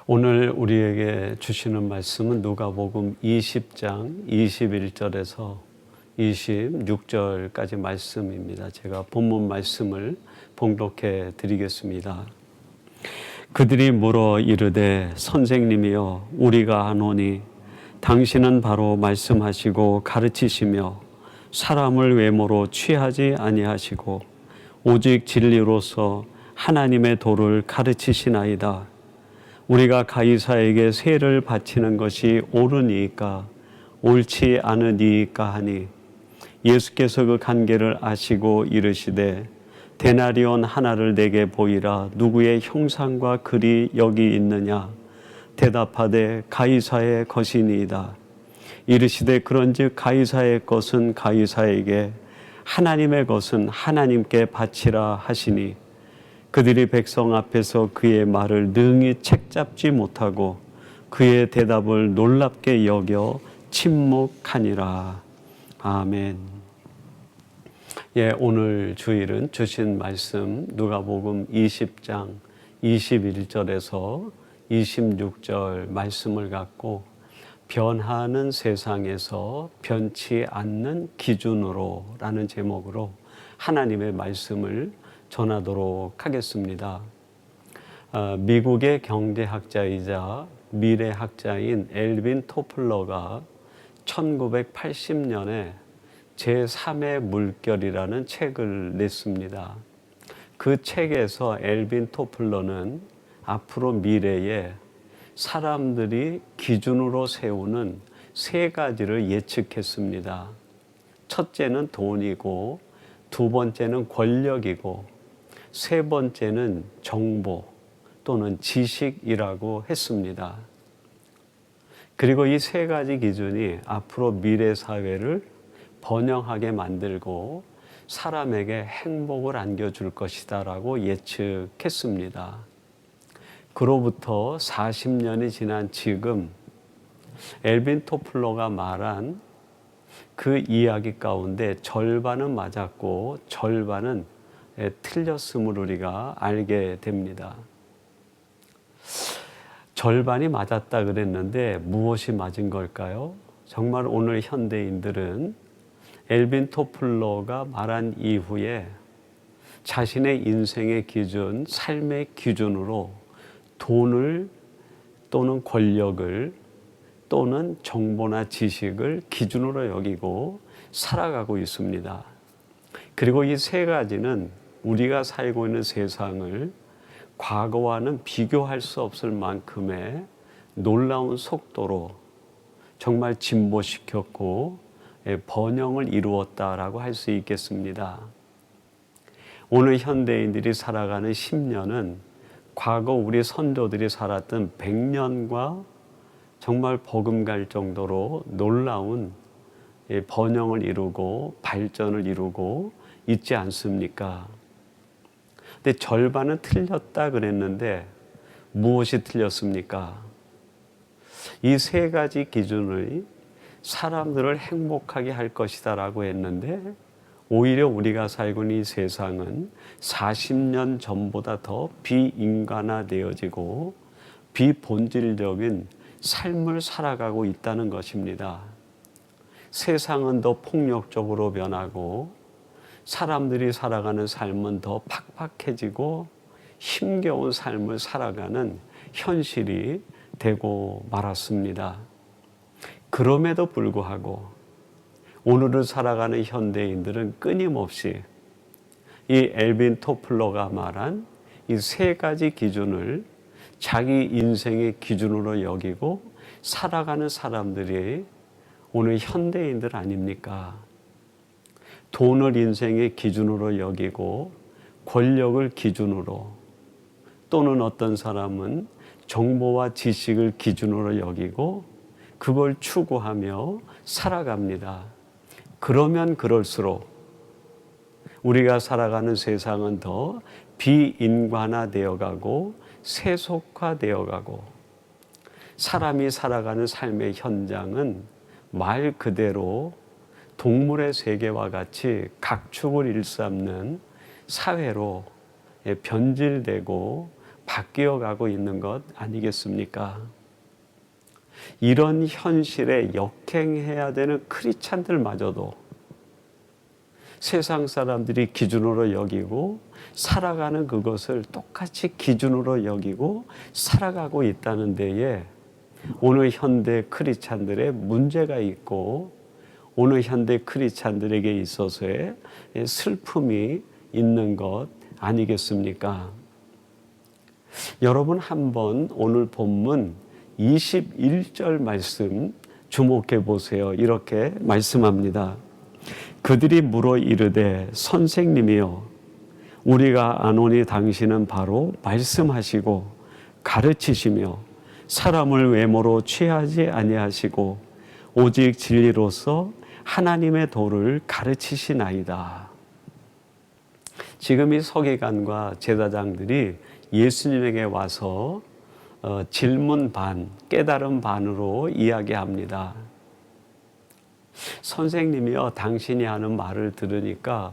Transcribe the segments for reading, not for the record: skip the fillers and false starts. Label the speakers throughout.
Speaker 1: 오늘 우리에게 주시는 말씀은 누가복음 20장 21절에서 26절까지 말씀입니다. 제가 본문 말씀을 봉독해 드리겠습니다. 그들이 물어 이르되 선생님이여 우리가 아노니 당신은 바로 말씀하시고 가르치시며 사람을 외모로 취하지 아니하시고 오직 진리로서 하나님의 도를 가르치시나이다. 우리가 가이사에게 세를 바치는 것이 옳으니까 옳지 않으니까 하니 예수께서 그 관계를 아시고 이르시되 데나리온 하나를 내게 보이라. 누구의 형상과 글이 여기 있느냐? 대답하되 가이사의 것이니이다. 이르시되 그런즉 가이사의 것은 가이사에게 하나님의 것은 하나님께 바치라 하시니 그들이 백성 앞에서 그의 말을 능히 책잡지 못하고 그의 대답을 놀랍게 여겨 침묵하니라. 아멘. 오늘 주일은 주신 말씀 누가복음 20장 21절에서 26절 말씀을 갖고 변하는 세상에서 변치 않는 기준으로 라는 제목으로 하나님의 말씀을 전하도록 하겠습니다. 미국의 경제학자이자 미래학자인 엘빈 토플러가 1980년에 제3의 물결이라는 책을 냈습니다. 그 책에서 엘빈 토플러는 앞으로 미래에 사람들이 기준으로 세우는 세 가지를 예측했습니다. 첫째는 돈이고, 두 번째는 권력이고, 세 번째는 정보 또는 지식이라고 했습니다. 그리고 이 세 가지 기준이 앞으로 미래 사회를 번영하게 만들고 사람에게 행복을 안겨줄 것이다 라고 예측했습니다. 그로부터 40년이 지난 지금 엘빈 토플러가 말한 그 이야기 가운데 절반은 맞았고 절반은 틀렸음을 우리가 알게 됩니다. 절반이 맞았다 그랬는데 무엇이 맞은 걸까요? 정말 오늘 현대인들은 엘빈 토플러가 말한 이후에 자신의 인생의 기준, 삶의 기준으로 돈을 또는 권력을 또는 정보나 지식을 기준으로 여기고 살아가고 있습니다. 그리고 이 세 가지는 우리가 살고 있는 세상을 과거와는 비교할 수 없을 만큼의 놀라운 속도로 정말 진보시켰고 번영을 이루었다라고 할 수 있겠습니다. 오늘 현대인들이 살아가는 10년은 과거 우리 선조들이 살았던 100년과 정말 버금갈 정도로 놀라운 번영을 이루고 발전을 이루고 있지 않습니까? 근데 절반은 틀렸다 그랬는데 무엇이 틀렸습니까? 이 세 가지 기준을 사람들을 행복하게 할 것이다 라고 했는데 오히려 우리가 살고 있는 이 세상은 40년 전보다 더 비인간화되어지고 비본질적인 삶을 살아가고 있다는 것입니다. 세상은 더 폭력적으로 변하고 사람들이 살아가는 삶은 더 팍팍해지고 힘겨운 삶을 살아가는 현실이 되고 말았습니다. 그럼에도 불구하고 오늘을 살아가는 현대인들은 끊임없이 이 엘빈 토플러가 말한 이 세 가지 기준을 자기 인생의 기준으로 여기고 살아가는 사람들이 오늘 현대인들 아닙니까? 돈을 인생의 기준으로 여기고 권력을 기준으로 또는 어떤 사람은 정보와 지식을 기준으로 여기고 그걸 추구하며 살아갑니다. 그러면 그럴수록 우리가 살아가는 세상은 더 비인간화되어 가고 세속화되어 가고 사람이 살아가는 삶의 현장은 말 그대로 동물의 세계와 같이 각축을 일삼는 사회로 변질되고 바뀌어 가고 있는 것 아니겠습니까? 이런 현실에 역행해야 되는 크리스찬들마저도 세상 사람들이 기준으로 여기고 살아가는 그것을 똑같이 기준으로 여기고 살아가고 있다는 데에 오늘 현대 크리스찬들의 문제가 있고 오늘 현대 크리스찬들에게 있어서의 슬픔이 있는 것 아니겠습니까? 여러분 한번 오늘 본문 21절 말씀 주목해 보세요. 이렇게 말씀합니다. 그들이 물어 이르되 선생님이여 우리가 아노니 당신은 바로 말씀하시고 가르치시며 사람을 외모로 취하지 아니하시고 오직 진리로서 하나님의 도를 가르치시나이다. 지금 이 서기관과 제사장들이 예수님에게 와서 질문 반, 깨달음 반으로 이야기합니다. 선생님이여 당신이 하는 말을 들으니까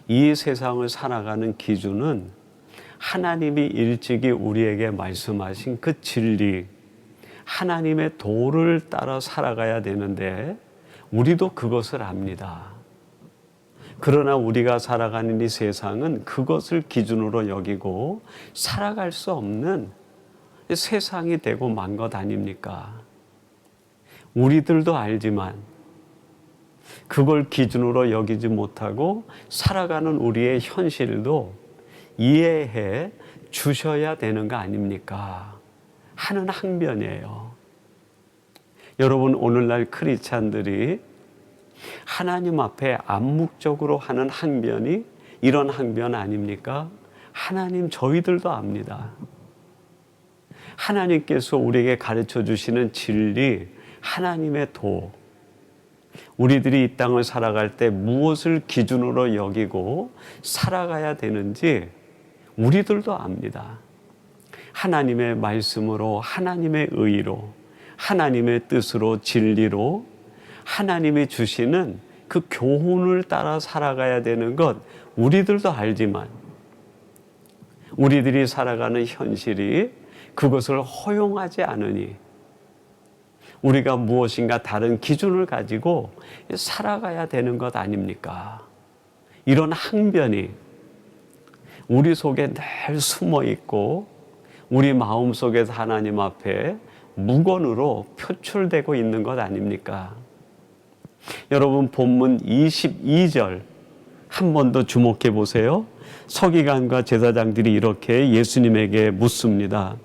Speaker 1: 이 세상을 살아가는 기준은 하나님이 일찍이 우리에게 말씀하신 그 진리, 하나님의 도를 따라 살아가야 되는데 우리도 그것을 압니다. 그러나 우리가 살아가는 이 세상은 그것을 기준으로 여기고 살아갈 수 없는 세상이 되고 만 것 아닙니까? 우리들도 알지만 그걸 기준으로 여기지 못하고 살아가는 우리의 현실도 이해해 주셔야 되는 거 아닙니까? 하는 항변이에요. 여러분 오늘날 크리스찬들이 하나님 앞에 암묵적으로 하는 항변이 이런 항변 아닙니까? 하나님 저희들도 압니다. 하나님께서 우리에게 가르쳐 주시는 진리, 하나님의 도, 우리들이 이 땅을 살아갈 때 무엇을 기준으로 여기고 살아가야 되는지 우리들도 압니다. 하나님의 말씀으로, 하나님의 의로, 하나님의 뜻으로, 진리로 하나님이 주시는 그 교훈을 따라 살아가야 되는 것 우리들도 알지만 우리들이 살아가는 현실이 그것을 허용하지 않으니 우리가 무엇인가 다른 기준을 가지고 살아가야 되는 것 아닙니까? 이런 항변이 우리 속에 늘 숨어 있고 우리 마음 속에서 하나님 앞에 묵언으로 표출되고 있는 것 아닙니까? 여러분 본문 22절 한 번 더 주목해 보세요. 서기관과 제사장들이 이렇게 예수님에게 묻습니다.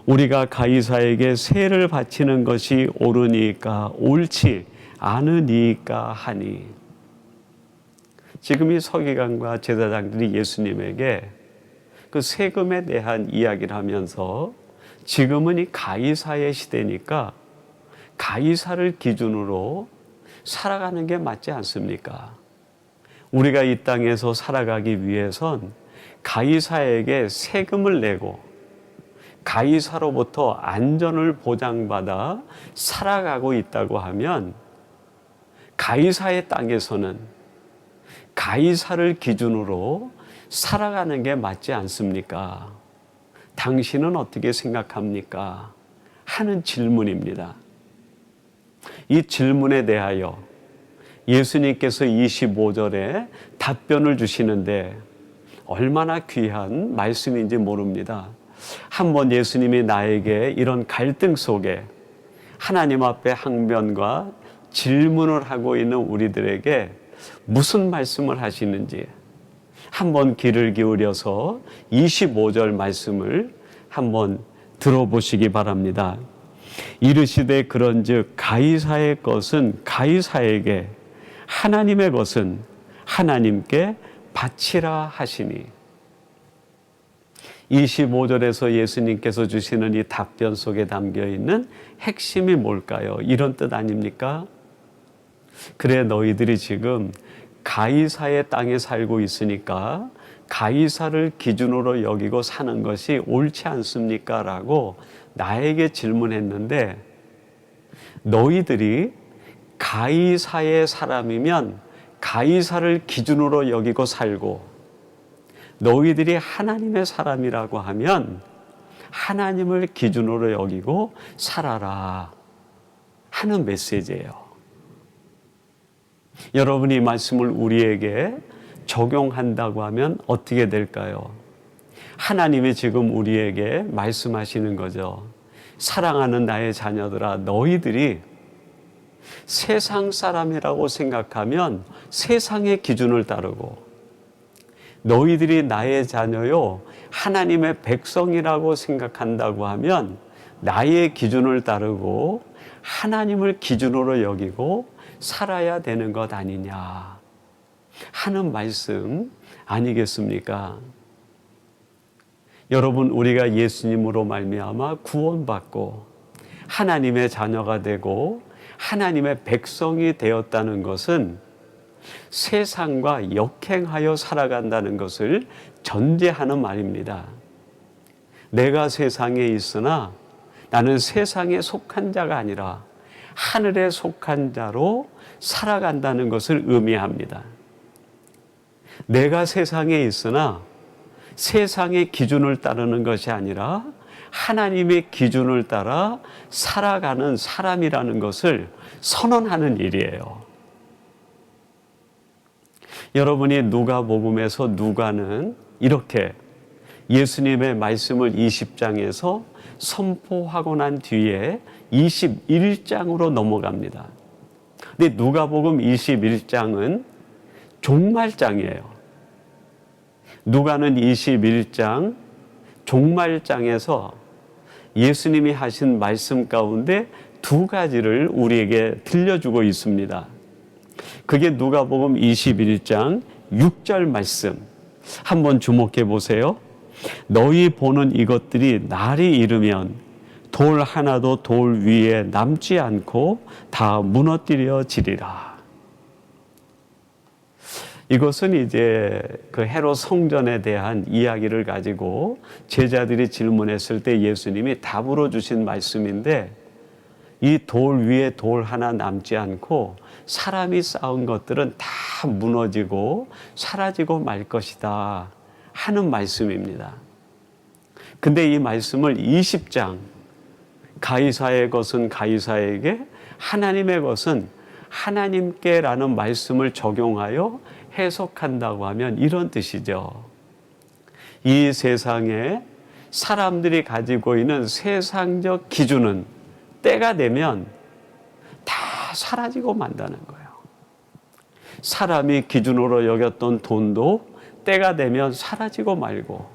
Speaker 1: 우리가 가이사에게 세를 바치는 것이 옳으니까 옳지 않으니까 하니. 지금 이 서기관과 제사장들이 예수님에게 그 세금에 대한 이야기를 하면서 지금은 이 가이사의 시대니까 가이사를 기준으로 살아가는 게 맞지 않습니까? 우리가 이 땅에서 살아가기 위해선 가이사에게 세금을 내고 가이사로부터 안전을 보장받아 살아가고 있다고 하면 가이사의 땅에서는 가이사를 기준으로 살아가는 게 맞지 않습니까? 당신은 어떻게 생각합니까? 하는 질문입니다. 이 질문에 대하여 예수님께서 25절에 답변을 주시는데 얼마나 귀한 말씀인지 모릅니다. 한번 예수님이 나에게 이런 갈등 속에 하나님 앞에 항변과 질문을 하고 있는 우리들에게 무슨 말씀을 하시는지 한번 귀를 기울여서 25절 말씀을 한번 들어보시기 바랍니다. 이르시되 그런즉 가이사의 것은 가이사에게 하나님의 것은 하나님께 바치라 하시니. 25절에서 예수님께서 주시는 이 답변 속에 담겨있는 핵심이 뭘까요? 이런 뜻 아닙니까? 그래 너희들이 지금 가이사의 땅에 살고 있으니까 가이사를 기준으로 여기고 사는 것이 옳지 않습니까? 라고 나에게 질문했는데 너희들이 가이사의 사람이면 가이사를 기준으로 여기고 살고 너희들이 하나님의 사람이라고 하면 하나님을 기준으로 여기고 살아라 하는 메시지예요. 여러분이 이 말씀을 우리에게 적용한다고 하면 어떻게 될까요? 하나님이 지금 우리에게 말씀하시는 거죠. 사랑하는 나의 자녀들아, 너희들이 세상 사람이라고 생각하면 세상의 기준을 따르고, 너희들이 나의 자녀요 하나님의 백성이라고 생각한다고 하면 나의 기준을 따르고 하나님을 기준으로 여기고 살아야 되는 것 아니냐 하는 말씀 아니겠습니까? 여러분, 우리가 예수님으로 말미암아 구원받고 하나님의 자녀가 되고 하나님의 백성이 되었다는 것은 세상과 역행하여 살아간다는 것을 전제하는 말입니다. 내가 세상에 있으나 나는 세상에 속한 자가 아니라 하늘에 속한 자로 살아간다는 것을 의미합니다. 내가 세상에 있으나 세상의 기준을 따르는 것이 아니라 하나님의 기준을 따라 살아가는 사람이라는 것을 선언하는 일이에요. 여러분이 누가복음에서 누가는 이렇게 예수님의 말씀을 20장에서 선포하고 난 뒤에 21장으로 넘어갑니다. 근데 누가복음 21장은 종말장이에요. 누가는 21장 종말장에서 예수님이 하신 말씀 가운데 두 가지를 우리에게 들려주고 있습니다. 그게 누가복음 21장 6절 말씀 한번 주목해 보세요. 너희 보는 이것들이 날이 이르면 돌 하나도 돌 위에 남지 않고 다 무너뜨려지리라. 이것은 이제 그 헤롯 성전에 대한 이야기를 가지고 제자들이 질문했을 때 예수님이 답으로 주신 말씀인데, 이 돌 위에 돌 하나 남지 않고 사람이 쌓은 것들은 다 무너지고 사라지고 말 것이다 하는 말씀입니다. 근데 이 말씀을 20장 가이사의 것은 가이사에게, 하나님의 것은 하나님께라는 말씀을 적용하여 해석한다고 하면 이런 뜻이죠. 이 세상에 사람들이 가지고 있는 세상적 기준은 때가 되면 다 사라지고 만다는 거예요. 사람이 기준으로 여겼던 돈도 때가 되면 사라지고 말고,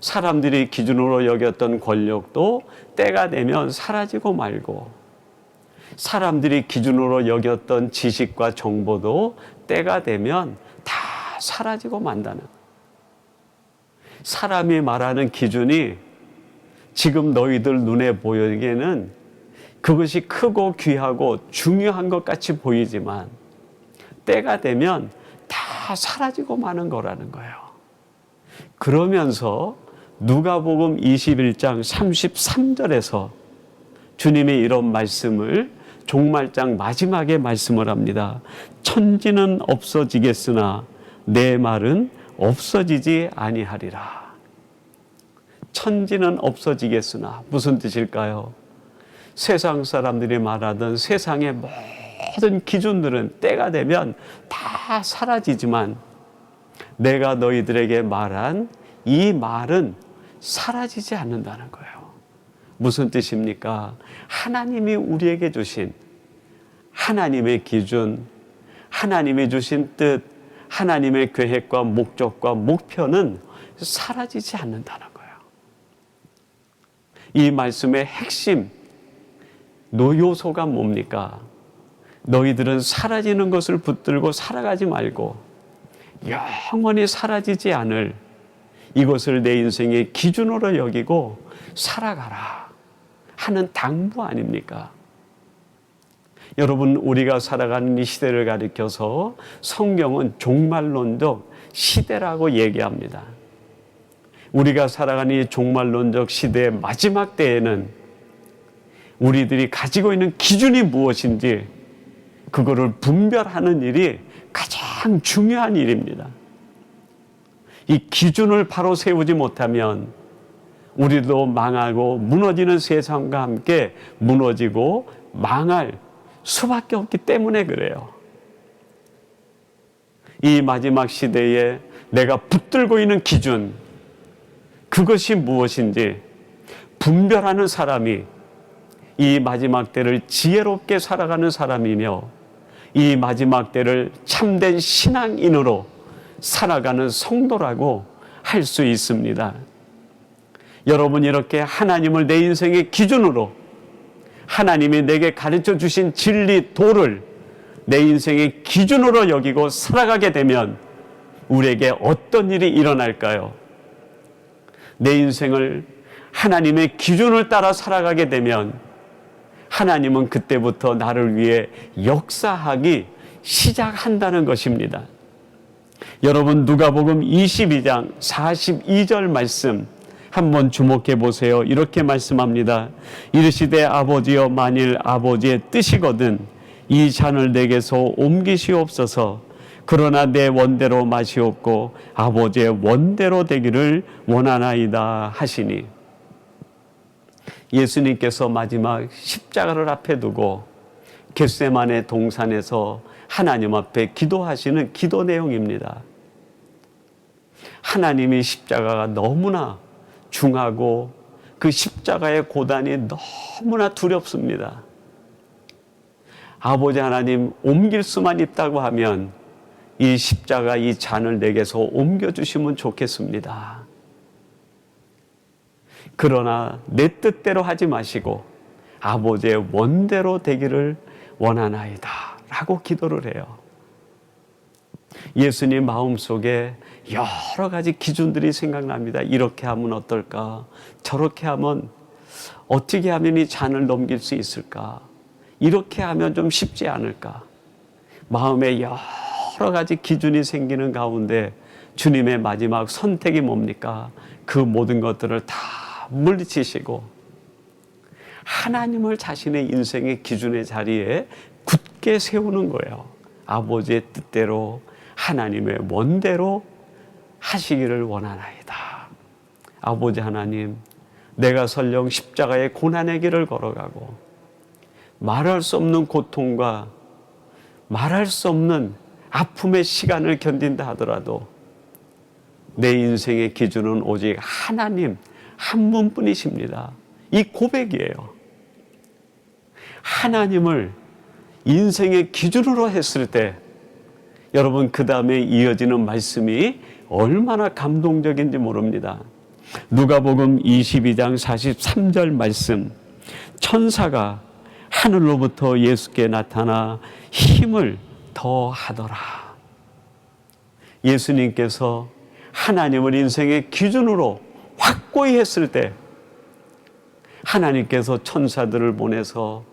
Speaker 1: 사람들이 기준으로 여겼던 권력도 때가 되면 사라지고 말고, 사람들이 기준으로 여겼던 지식과 정보도 때가 되면 다 사라지고 만다는, 사람이 말하는 기준이 지금 너희들 눈에 보이기에는 그것이 크고 귀하고 중요한 것 같이 보이지만 때가 되면 다 사라지고 마는 거라는 거예요. 그러면서 누가복음 21장 33절에서 주님이 이런 말씀을 종말장 마지막에 말씀을 합니다. 천지는 없어지겠으나 내 말은 없어지지 아니하리라. 천지는 없어지겠으나 무슨 뜻일까요? 세상 사람들이 말하던 세상의 모든 기준들은 때가 되면 다 사라지지만 내가 너희들에게 말한 이 말은 사라지지 않는다는 거예요. 무슨 뜻입니까? 하나님이 우리에게 주신 하나님의 기준, 하나님이 주신 뜻, 하나님의 계획과 목적과 목표는 사라지지 않는다는 거예요. 이 말씀의 핵심, 요소가 뭡니까? 너희들은 사라지는 것을 붙들고 살아가지 말고 영원히 사라지지 않을 이것을 내 인생의 기준으로 여기고 살아가라 하는 당부 아닙니까? 여러분, 우리가 살아가는 이 시대를 가리켜서 성경은 종말론적 시대라고 얘기합니다. 우리가 살아가는 이 종말론적 시대의 마지막 때에는 우리들이 가지고 있는 기준이 무엇인지 그거를 분별하는 일이 가장 중요한 일입니다. 이 기준을 바로 세우지 못하면 우리도 망하고 무너지는 세상과 함께 무너지고 망할 수밖에 없기 때문에 그래요. 이 마지막 시대에 내가 붙들고 있는 기준, 그것이 무엇인지 분별하는 사람이 이 마지막 때를 지혜롭게 살아가는 사람이며 이 마지막 때를 참된 신앙인으로 살아가는 성도라고 할 수 있습니다. 여러분, 이렇게 하나님을 내 인생의 기준으로, 하나님이 내게 가르쳐 주신 진리 도를 내 인생의 기준으로 여기고 살아가게 되면 우리에게 어떤 일이 일어날까요? 내 인생을 하나님의 기준을 따라 살아가게 되면 하나님은 그때부터 나를 위해 역사하기 시작한다는 것입니다. 여러분, 누가복음 22장 42절 말씀 한번 주목해 보세요. 이렇게 말씀합니다. 이르시되 아버지여, 만일 아버지의 뜻이거든 이 잔을 내게서 옮기시옵소서. 그러나 내 원대로 마시옵고 아버지의 원대로 되기를 원하나이다 하시니, 예수님께서 마지막 십자가를 앞에 두고 겟세마네 동산에서 하나님 앞에 기도하시는 기도 내용입니다. 하나님이 십자가가 너무나 중하고 그 십자가의 고단이 너무나 두렵습니다. 아버지 하나님, 옮길 수만 있다고 하면 이 십자가, 이 잔을 내게서 옮겨주시면 좋겠습니다. 그러나 내 뜻대로 하지 마시고 아버지의 원대로 되기를 원하나이다 라고 기도를 해요. 예수님 마음속에 여러 가지 기준들이 생각납니다. 이렇게 하면 어떨까? 저렇게 하면, 어떻게 하면 이 잔을 넘길 수 있을까? 이렇게 하면 좀 쉽지 않을까? 마음에 여러 가지 기준이 생기는 가운데 주님의 마지막 선택이 뭡니까? 그 모든 것들을 다 물리치시고 하나님을 자신의 인생의 기준의 자리에 굳게 세우는 거예요. 아버지의 뜻대로, 하나님의 원대로 하시기를 원하나이다. 아버지 하나님, 내가 설령 십자가의 고난의 길을 걸어가고 말할 수 없는 고통과 말할 수 없는 아픔의 시간을 견딘다 하더라도 내 인생의 기준은 오직 하나님 한 분뿐이십니다. 이 고백이에요. 하나님을 인생의 기준으로 했을 때 여러분, 그 다음에 이어지는 말씀이 얼마나 감동적인지 모릅니다. 누가복음 22장 43절 말씀, 천사가 하늘로부터 예수께 나타나 힘을 더하더라. 예수님께서 하나님을 인생의 기준으로 확고히 했을 때 하나님께서 천사들을 보내서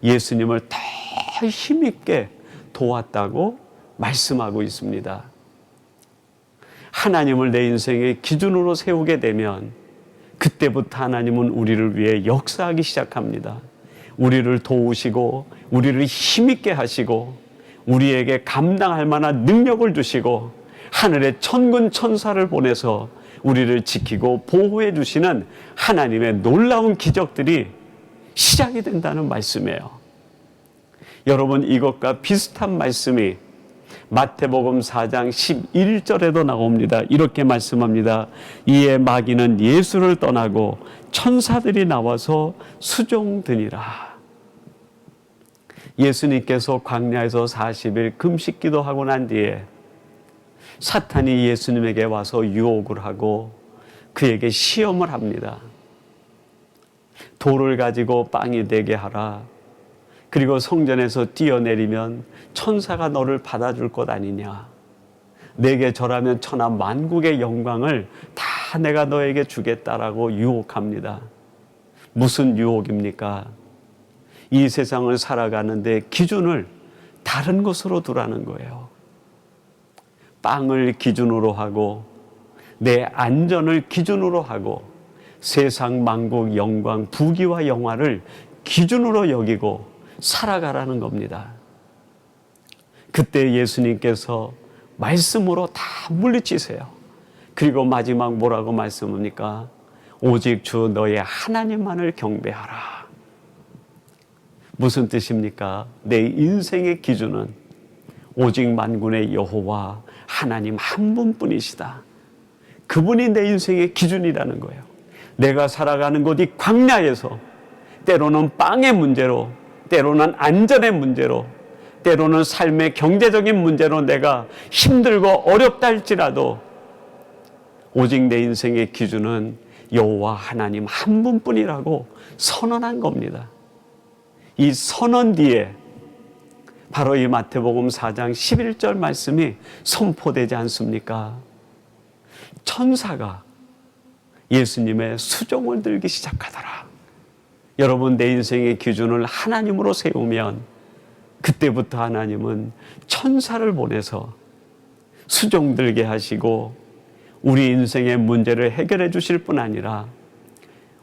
Speaker 1: 예수님을 더 힘있게 도왔다고 말씀하고 있습니다. 하나님을 내 인생의 기준으로 세우게 되면 그때부터 하나님은 우리를 위해 역사하기 시작합니다. 우리를 도우시고 우리를 힘있게 하시고 우리에게 감당할 만한 능력을 주시고 하늘의 천군 천사를 보내서 우리를 지키고 보호해 주시는 하나님의 놀라운 기적들이 시작이 된다는 말씀이에요. 여러분, 이것과 비슷한 말씀이 마태복음 4장 11절에도 나옵니다. 이렇게 말씀합니다. 이에 마귀는 예수를 떠나고 천사들이 나와서 수종드니라. 예수님께서 광야에서 40일 금식 기도하고 난 뒤에 사탄이 예수님에게 와서 유혹을 하고 그에게 시험을 합니다. 돌을 가지고 빵이 되게 하라. 그리고 성전에서 뛰어내리면 천사가 너를 받아줄 것 아니냐. 내게 절하면 천하 만국의 영광을 다 내가 너에게 주겠다라고 유혹합니다. 무슨 유혹입니까? 이 세상을 살아가는데 기준을 다른 것으로 두라는 거예요. 빵을 기준으로 하고 내 안전을 기준으로 하고 세상 만국 영광 부귀와 영화를 기준으로 여기고 살아가라는 겁니다. 그때 예수님께서 말씀으로 다 물리치세요. 그리고 마지막 뭐라고 말씀합니까? 오직 주 너의 하나님만을 경배하라. 무슨 뜻입니까? 내 인생의 기준은 오직 만군의 여호와 하나님 한 분뿐이시다. 그분이 내 인생의 기준이라는 거예요. 내가 살아가는 곳 이 광야에서 때로는 빵의 문제로, 때로는 안전의 문제로, 때로는 삶의 경제적인 문제로 내가 힘들고 어렵다 할지라도 오직 내 인생의 기준은 여호와 하나님 한 분뿐이라고 선언한 겁니다. 이 선언 뒤에 바로 이 마태복음 4장 11절 말씀이 선포되지 않습니까? 천사가 예수님의 수종을 들기 시작하더라. 여러분, 내 인생의 기준을 하나님으로 세우면 그때부터 하나님은 천사를 보내서 수종 들게 하시고 우리 인생의 문제를 해결해 주실 뿐 아니라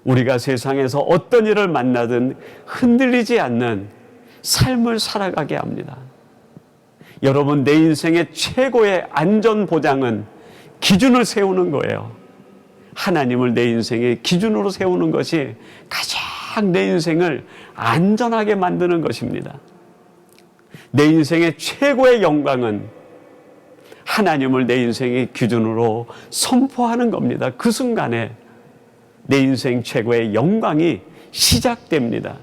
Speaker 1: 우리가 세상에서 어떤 일을 만나든 흔들리지 않는 삶을 살아가게 합니다. 여러분, 내 인생의 최고의 안전 보장은 기준을 세우는 거예요. 하나님을 내 인생의 기준으로 세우는 것이 가장 내 인생을 안전하게 만드는 것입니다. 내 인생의 최고의 영광은 하나님을 내 인생의 기준으로 선포하는 겁니다. 그 순간에 내 인생 최고의 영광이 시작됩니다.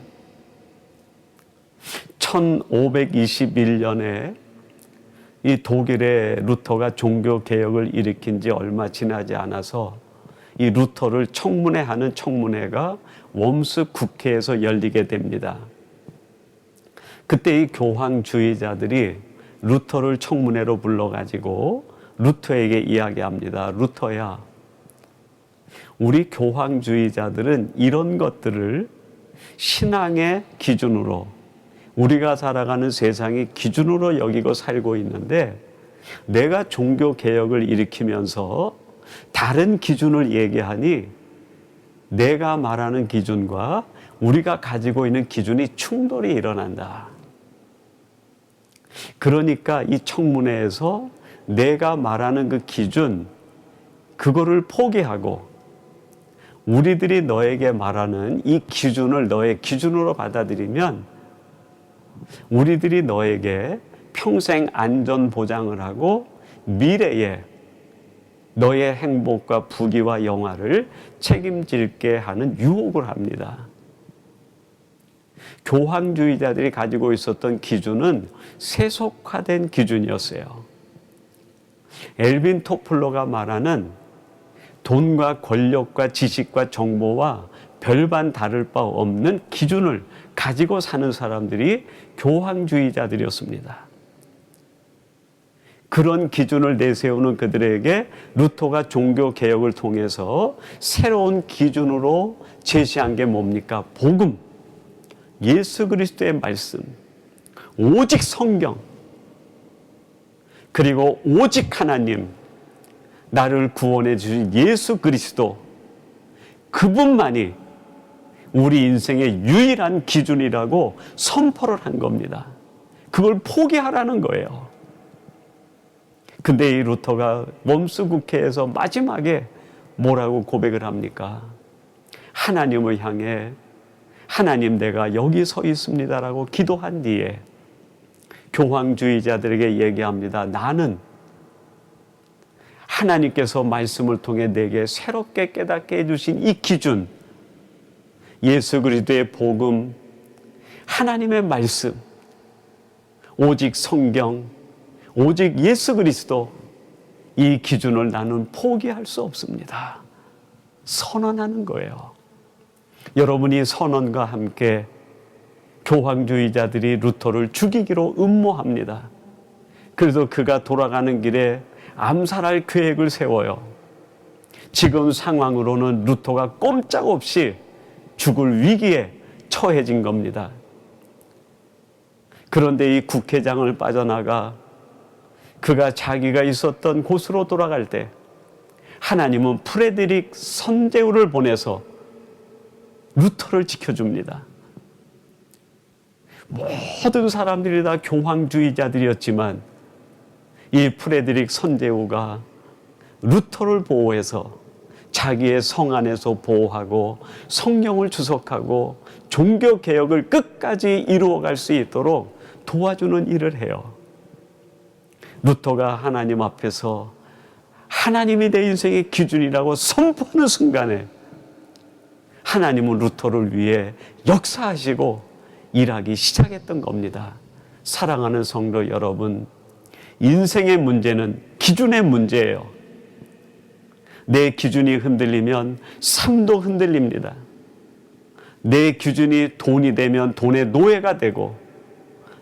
Speaker 1: 1521년에 이 독일의 루터가 종교 개혁을 일으킨 지 얼마 지나지 않아서 이 루터를 청문회하는 청문회가 웜스 국회에서 열리게 됩니다. 그때 이 교황주의자들이 루터를 청문회로 불러가지고 루터에게 이야기합니다. 루터야, 우리 교황주의자들은 이런 것들을 신앙의 기준으로, 우리가 살아가는 세상의 기준으로 여기고 살고 있는데 내가 종교개혁을 일으키면서 다른 기준을 얘기하니 내가 말하는 기준과 우리가 가지고 있는 기준이 충돌이 일어난다. 그러니까 이 청문회에서 내가 말하는 그 기준, 그거를 포기하고 우리들이 너에게 말하는 이 기준을 너의 기준으로 받아들이면 우리들이 너에게 평생 안전 보장을 하고 미래에 너의 행복과 부귀와 영화를 책임질게 하는 유혹을 합니다. 교황주의자들이 가지고 있었던 기준은 세속화된 기준이었어요. 엘빈 토플러가 말하는 돈과 권력과 지식과 정보와 별반 다를 바 없는 기준을 가지고 사는 사람들이 교황주의자들이었습니다. 그런 기준을 내세우는 그들에게 루터가 종교개혁을 통해서 새로운 기준으로 제시한 게 뭡니까? 복음, 예수 그리스도의 말씀, 오직 성경, 그리고 오직 하나님, 나를 구원해 주신 예수 그리스도, 그분만이 우리 인생의 유일한 기준이라고 선포를 한 겁니다. 그걸 포기하라는 거예요. 근데 이 루터가 웜스 국회에서 마지막에 뭐라고 고백을 합니까? 하나님을 향해 하나님, 내가 여기 서 있습니다라고 기도한 뒤에 교황주의자들에게 얘기합니다. 나는 하나님께서 말씀을 통해 내게 새롭게 깨닫게 해주신 이 기준, 예수 그리스도의 복음, 하나님의 말씀, 오직 성경, 오직 예수 그리스도, 이 기준을 나는 포기할 수 없습니다. 선언하는 거예요. 여러분이 선언과 함께 교황주의자들이 루터를 죽이기로 음모합니다. 그래서 그가 돌아가는 길에 암살할 계획을 세워요. 지금 상황으로는 루터가 꼼짝없이 죽을 위기에 처해진 겁니다. 그런데 이 국회장을 빠져나가 그가 자기가 있었던 곳으로 돌아갈 때 하나님은 프레드릭 선제우를 보내서 루터를 지켜줍니다. 모든 사람들이 다 교황주의자들이었지만 이 프레드릭 선제우가 루터를 보호해서 자기의 성 안에서 보호하고 성령을 주석하고 종교개혁을 끝까지 이루어갈 수 있도록 도와주는 일을 해요. 루터가 하나님 앞에서 하나님이 내 인생의 기준이라고 선포하는 순간에 하나님은 루터를 위해 역사하시고 일하기 시작했던 겁니다. 사랑하는 성도 여러분, 인생의 문제는 기준의 문제예요. 내 기준이 흔들리면 삶도 흔들립니다. 내 기준이 돈이 되면 돈의 노예가 되고,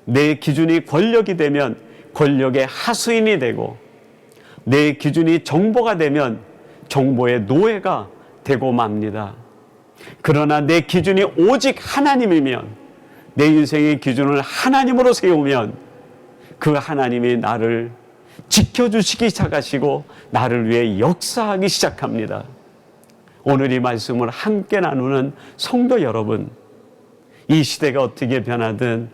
Speaker 1: 내 기준이 권력이 되면 권력의 하수인이 되고, 내 기준이 정보가 되면 정보의 노예가 되고 맙니다. 그러나 내 기준이 오직 하나님이면, 내 인생의 기준을 하나님으로 세우면 그 하나님이 나를 지켜주시기 시작하시고 나를 위해 역사하기 시작합니다. 오늘 이 말씀을 함께 나누는 성도 여러분, 이 시대가 어떻게 변하든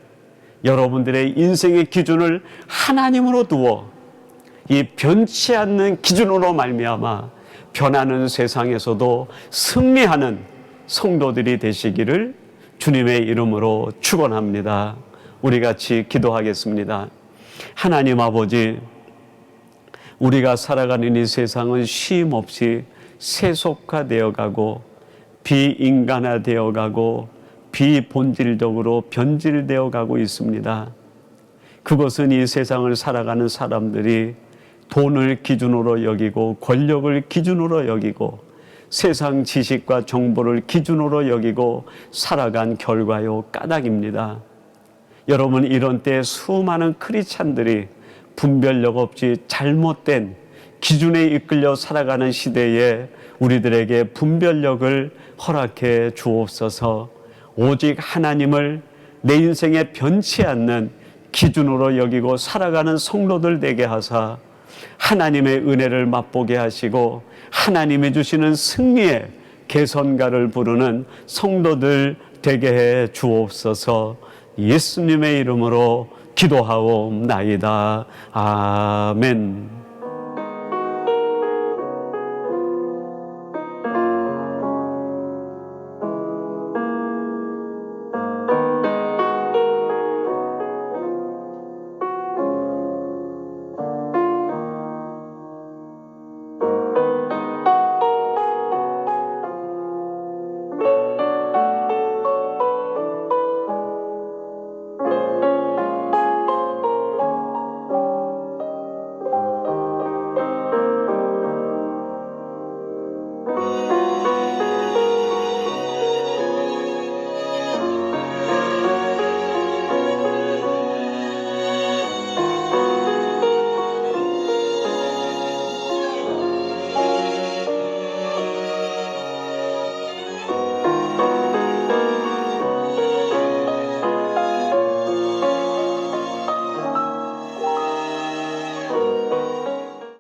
Speaker 1: 여러분들의 인생의 기준을 하나님으로 두어 이 변치 않는 기준으로 말미암아 변하는 세상에서도 승리하는 성도들이 되시기를 주님의 이름으로 축원합니다. 우리 같이 기도하겠습니다. 하나님 아버지, 우리가 살아가는 이 세상은 쉼 없이 세속화되어 가고 비인간화되어 가고 비본질적으로 변질되어 가고 있습니다. 그것은 이 세상을 살아가는 사람들이 돈을 기준으로 여기고 권력을 기준으로 여기고 세상 지식과 정보를 기준으로 여기고 살아간 결과요 까닭입니다. 여러분, 이런 때 수많은 크리스찬들이 분별력 없이 잘못된 기준에 이끌려 살아가는 시대에 우리들에게 분별력을 허락해 주옵소서. 오직 하나님을 내 인생에 변치 않는 기준으로 여기고 살아가는 성도들 되게 하사 하나님의 은혜를 맛보게 하시고 하나님이 주시는 승리의 개선가를 부르는 성도들 되게 해 주옵소서. 예수님의 이름으로 기도하옵나이다. 아멘.